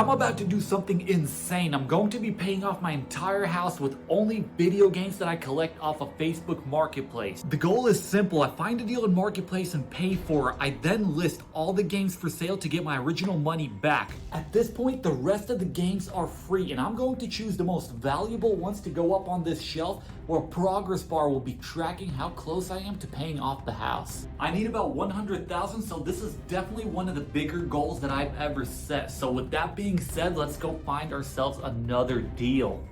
I'm about to do something insane. I'm going to be paying off my entire house with only video games that I collect off of Facebook Marketplace. The goal is simple. I find a deal in Marketplace and pay for it. I then list all the games for sale to get my original money back. At this point, the rest of the games are free, and I'm going to choose the most valuable ones to go up on this shelf, where a progress bar will be tracking how close I am to paying off the house. I need about 100,000, so this is definitely one of the bigger goals that I've ever set. So with that being said, let's go find ourselves another deal.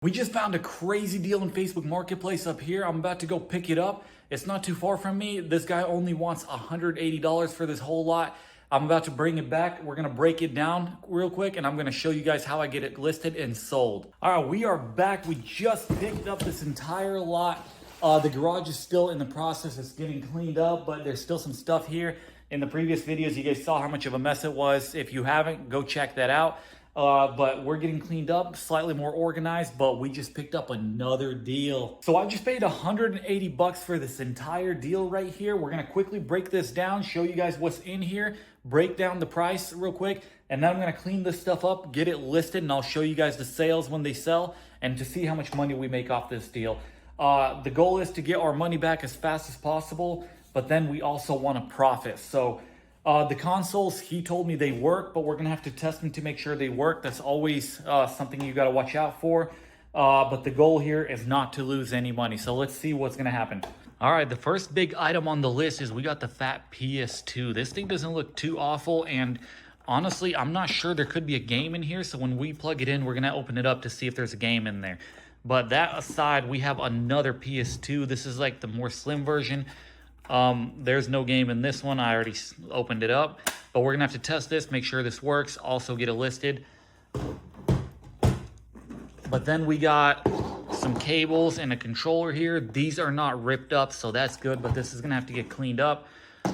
We just found a crazy deal in Facebook Marketplace up here. I'm about to go pick it up. It's not too far from me. This guy only wants $180 for this whole lot. I'm about to bring it back. We're gonna break it down real quick, and I'm gonna show you guys how I get it listed and sold. All right, we are back. We just picked up this entire lot. The garage is still in the process. It's getting cleaned up, but there's still some stuff here. In the previous videos, you guys saw how much of a mess it was. If you haven't, go check that out. But we're getting cleaned up, slightly more organized, but we just picked up another deal. So I just paid 180 bucks for this entire deal right here. We're gonna quickly break this down, show you guys what's in here, break down the price real quick, and then I'm gonna clean this stuff up, get it listed, and I'll show you guys the sales when they sell and to see how much money we make off this deal. The goal is to get our money back as fast as possible, but then we also want to profit. So the consoles, he told me they work, but we're gonna have to test them to make sure they work. That's always something you gotta watch out for. But the goal here is not to lose any money. So let's see what's gonna happen. All right, the first big item on the list is we got the fat PS2. This thing doesn't look too awful, and honestly, I'm not sure there could be a game in here. So when we plug it in, we're gonna open it up to see if there's a game in there. But that aside, we have another PS2. This is like the more slim version. There's no game in this one. I already opened it up, but we're gonna have to test this, make sure this works, also get it listed. But then we got some cables and a controller here. These are not ripped up, so that's good, but this is gonna have to get cleaned up.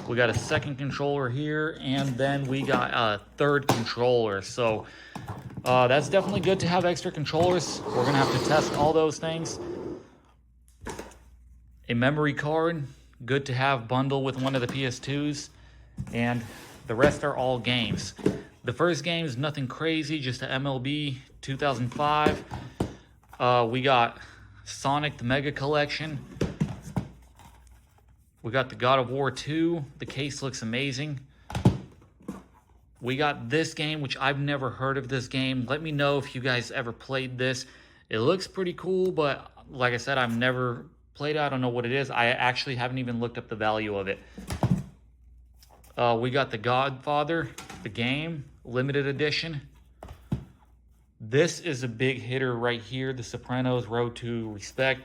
We got a second controller here, and then we got a third controller. So that's definitely good to have extra controllers. We're gonna have to test all those things. A memory card, good to have bundle with one of the PS2s, and the rest are all games. The first game is nothing crazy, just a MLB 2005. We got Sonic the Mega Collection. We got the God of War 2. The case looks amazing. We got this game, which I've never heard of this game. Let me know if you guys ever played this. It looks pretty cool, but like I said, I've never played it. I don't know what it is. I actually haven't even looked up the value of it. We got The Godfather, the game, limited edition. This is a big hitter right here, The Sopranos Road to Respect.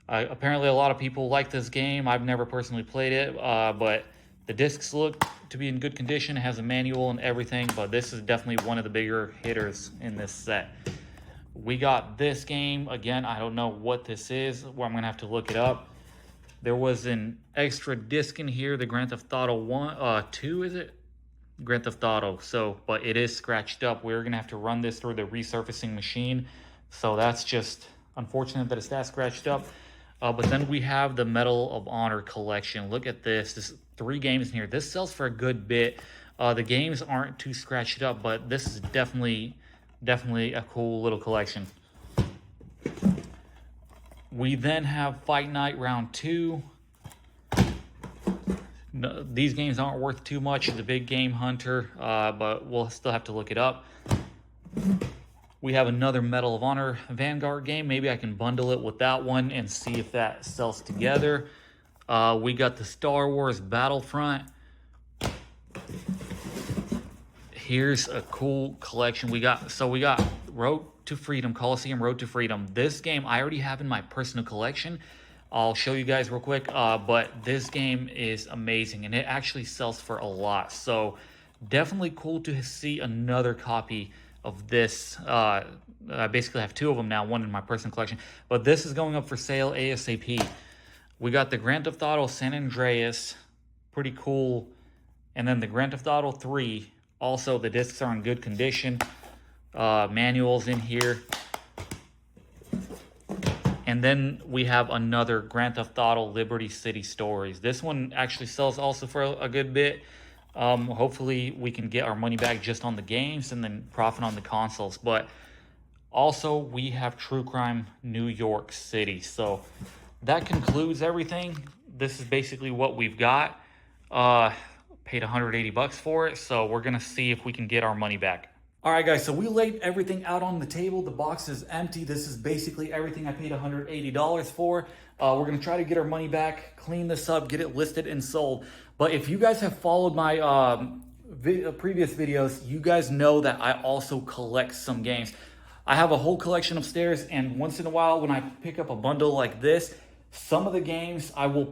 Apparently a lot of people like this game. I've never personally played it, but the discs look to be in good condition. It has a manual and everything, but this is definitely one of the bigger hitters in this set. We got this game. Again, I don't know what this is. Well, I'm going to have to look it up. There was an extra disc in here, the Grand Theft Auto 2, is it? Grand Theft Auto. So, but it is scratched up. We're going to have to run this through the resurfacing machine. So that's just unfortunate that it's that scratched up. But then we have the Medal of Honor collection. Look at this. There's 3 games in here. This sells for a good bit. The games aren't too scratched up, but this is definitely a cool little collection. We then have Fight Night Round 2. No, these games aren't worth too much. It's a big game hunter, but we'll still have to look it up. We have another Medal of Honor Vanguard game. Maybe I can bundle it with that one and see if that sells together. We got the Star Wars Battlefront. Here's a cool collection. We got Road to Freedom, Coliseum Road to Freedom. This game I already have in my personal collection. I'll show you guys real quick, but this game is amazing, and it actually sells for a lot. So definitely cool to see another copy of this. I basically have 2 of them now, one in my personal collection, but this is going up for sale ASAP. We got the Grand Theft Auto San Andreas, pretty cool, and then the Grand Theft Auto 3. Also, the discs are in good condition. Manuals in here. And then we have another Grand Theft Auto Liberty City Stories. This one actually sells also for a good bit. Hopefully we can get our money back just on the games and then profit on the consoles. But also we have True Crime New York City. So that concludes everything. This is basically what we've got. Paid 180 bucks for it, so we're gonna see if we can get our money back. All right, guys, so we laid everything out on the table. The box is empty. This is basically everything I paid $180 for. We're gonna try to get our money back, clean this up, get it listed and sold. But if you guys have followed my previous videos, you guys know that I also collect some games. I have a whole collection upstairs, and once in a while when I pick up a bundle like this, some of the games I will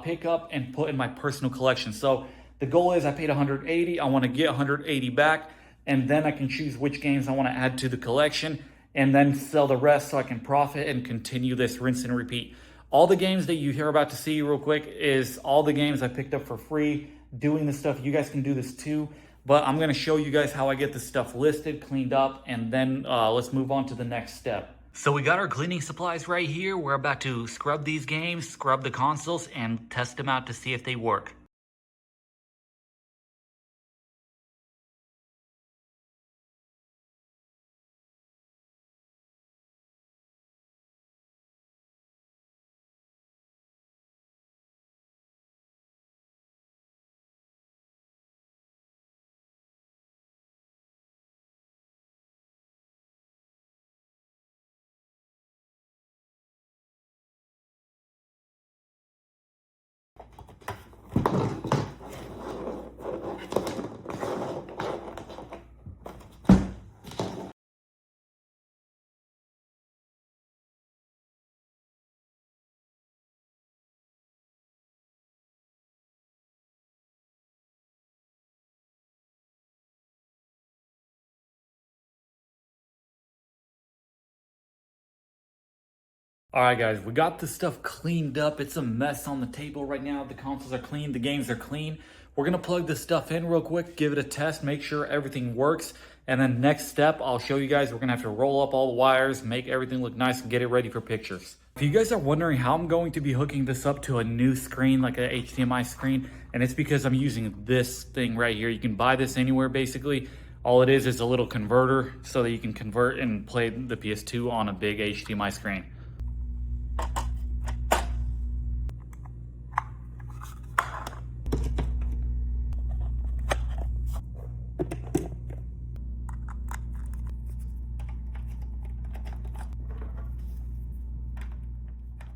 pick up and put in my personal collection. So the goal is I paid 180, I wanna get 180 back, and then I can choose which games I wanna add to the collection and then sell the rest so I can profit and continue this rinse and repeat. All the games that you're about to see real quick is all the games I picked up for free, doing this stuff. You guys can do this too, but I'm gonna show you guys how I get this stuff listed, cleaned up, and then let's move on to the next step. So we got our cleaning supplies right here. We're about to scrub these games, scrub the consoles, and test them out to see if they work. All right, guys, we got this stuff cleaned up. It's a mess on the table right now. The consoles are clean, the games are clean. We're gonna plug this stuff in real quick, give it a test, make sure everything works. And then next step, I'll show you guys, we're gonna have to roll up all the wires, make everything look nice and get it ready for pictures. If you guys are wondering how I'm going to be hooking this up to a new screen, like a HDMI screen, and it's because I'm using this thing right here. You can buy this anywhere basically. All it is a little converter so that you can convert and play the PS2 on a big HDMI screen.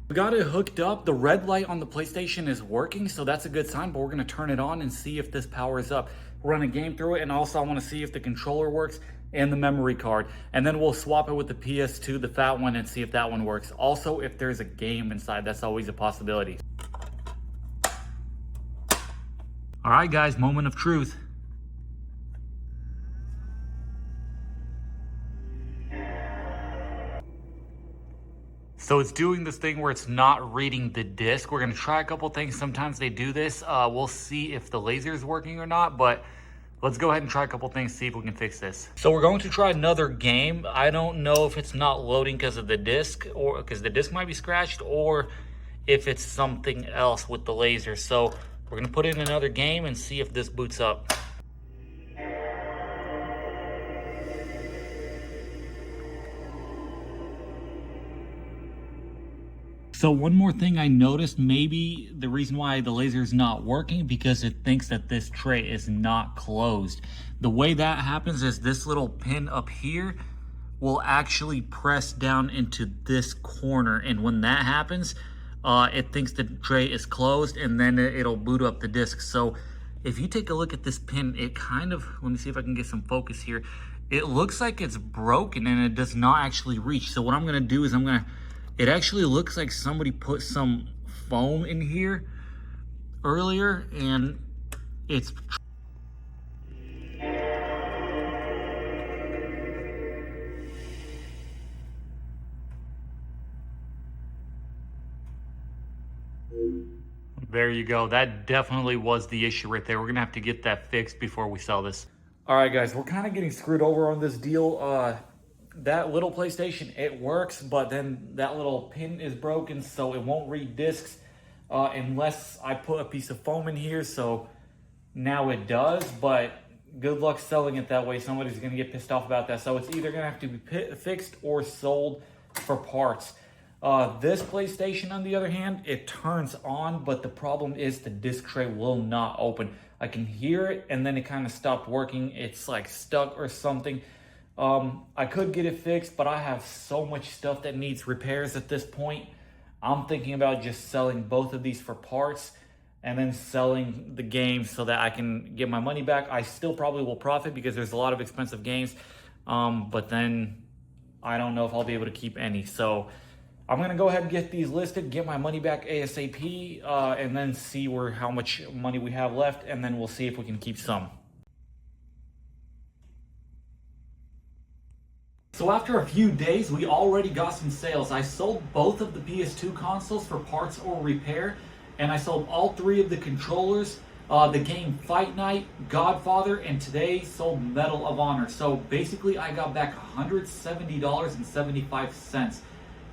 We got it hooked up. The red light on the PlayStation is working, so that's a good sign, but we're gonna turn it on and see if this powers up. Run a game through it, and also I wanna see if the controller works and the memory card. And then we'll swap it with the PS2, the fat one, and see if that one works. Also, if there's a game inside, that's always a possibility. All right, guys, moment of truth. So it's doing this thing where it's not reading the disc. We're gonna try a couple things. Sometimes they do this. We'll see if the laser is working or not, but let's go ahead and try a couple things, see if we can fix this. So we're going to try another game. I don't know if it's not loading because of the disc or because the disc might be scratched, or if it's something else with the laser. So we're gonna put in another game and see if this boots up. So one more thing I noticed, maybe the reason why the laser is not working because it thinks that this tray is not closed. The way that happens is this little pin up here will actually press down into this corner, and when that happens, it thinks the tray is closed, and then it'll boot up the disc. So if you take a look at this pin, it kind of, let me see if I can get some focus here. It looks like it's broken and it does not actually reach. So what I'm gonna do is it actually looks like somebody put some foam in here earlier, and it's there you go. That definitely was the issue right there. We're gonna have to get that fixed before we sell this. All right, guys, we're kind of getting screwed over on this deal. That little PlayStation, it works, but then that little pin is broken, so it won't read discs unless I put a piece of foam in here. So now it does, but good luck selling it that way. Somebody's gonna get pissed off about that. So it's either gonna have to be fixed or sold for parts. This PlayStation, on the other hand, it turns on, but the problem is the disc tray will not open. I can hear it, and then it kind of stopped working. It's like stuck or something. I could get it fixed, but I have so much stuff that needs repairs at this point. I'm thinking about just selling both of these for parts and then selling the games so that I can get my money back. I still probably will profit because there's a lot of expensive games, but then I don't know if I'll be able to keep any. So I'm gonna go ahead and get these listed, get my money back ASAP, and then see how much money we have left, and then we'll see if we can keep some. So after a few days, we already got some sales. I sold both of the PS2 consoles for parts or repair, and I sold all 3 of the controllers, the game Fight Night, Godfather, and today sold Medal of Honor. So basically I got back $170.75.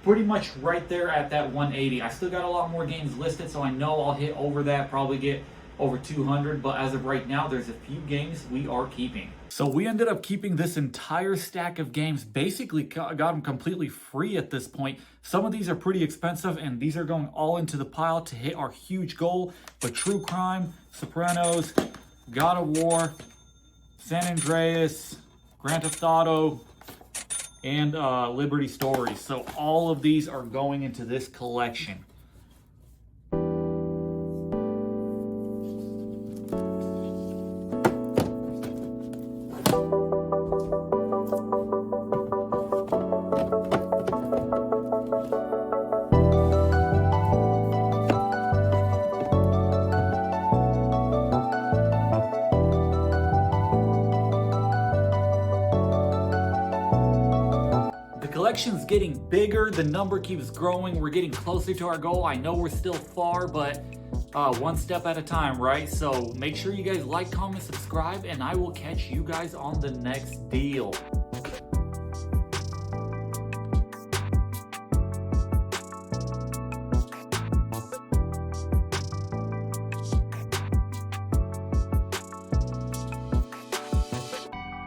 Pretty much right there at that 180. I still got a lot more games listed, so I know I'll hit over that, probably get over 200, but as of right now, there's a few games we are keeping. So we ended up keeping this entire stack of games, basically got them completely free at this point. Some of these are pretty expensive, and these are going all into the pile to hit our huge goal. But True Crime, Sopranos, God of War, San Andreas, Grand Theft Auto, and Liberty Stories. So all of these are going into this collection. Collection's getting bigger, the number keeps growing, we're getting closer to our goal. I know we're still far, but one step at a time, right? So make sure you guys like, comment, subscribe, and I will catch you guys on the next deal.